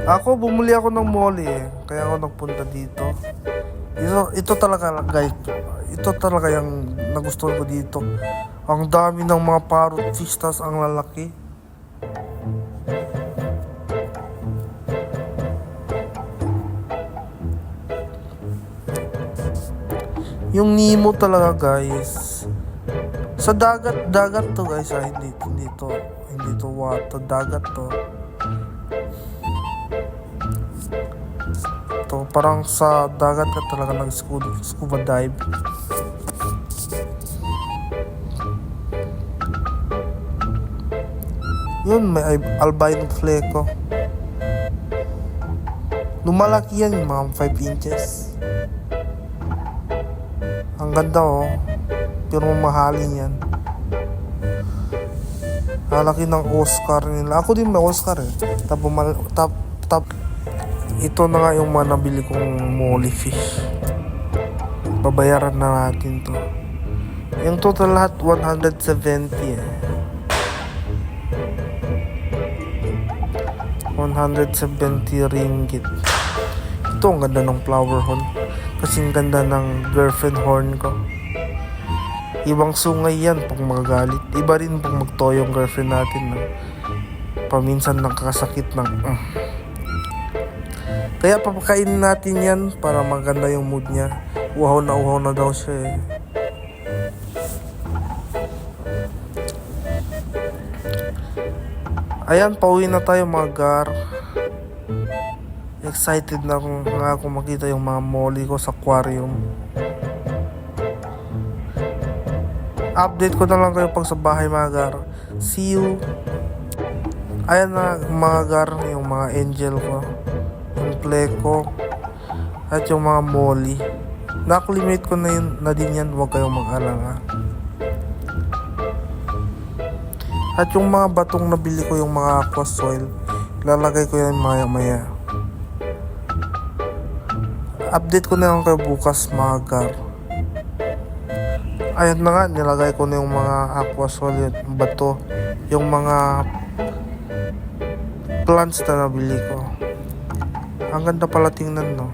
Ako, bumuli ako ng molly eh. Kaya ako nagpunta dito. Ito talaga, guys. Ito talaga yung nagustuhan ko dito. Ang dami ng mga parrot fish, tas ang lalaki. Yung Nemo talaga, guys. Sa dagat to, guys. Hindi to water, dagat to. To parang sa dagat ka talaga nag-scuba dive. Yun, may albino fleco. Lumalaki yan, mga 5 inches. Ang ganda oh. Pero mamahalin yan. Lalaki ng Oscar nila. Ako din may Oscar eh. Ito na nga yung mga nabili kong molly fish. Babayaran na natin to. Yung total lahat 170 eh. 170 ringgit. Ito ang ganda ng flower horn. Kasing ganda ng girlfriend horn ko. Ibang sungay yan pag magagalit. Iba rin pag magtoyo yung girlfriend natin. No? Paminsan nakakasakit ng Kaya papakainin natin yan para maganda yung mood niya. Uhaw na daw siya eh. Ayan, pauwi na tayo mga gar. Excited na ako makita yung mga molly ko sa aquarium. Update ko na lang kayo pag sa bahay mga gar. See you. Ayan na mga gar, yung mga angel ko, yung pleco, at yung mga molly. Nakulimate ko na din yan, huwag kayong mag-alala. At yung mga batong nabili ko, yung mga aqua soil, lalagay ko yan maya. Update ko na lang kayo bukas mga gar. Ayan na nga, nilagay ko na yung mga aqua soil, bato, yung mga plants na nabili ko. Ang ganda pala tingnan no.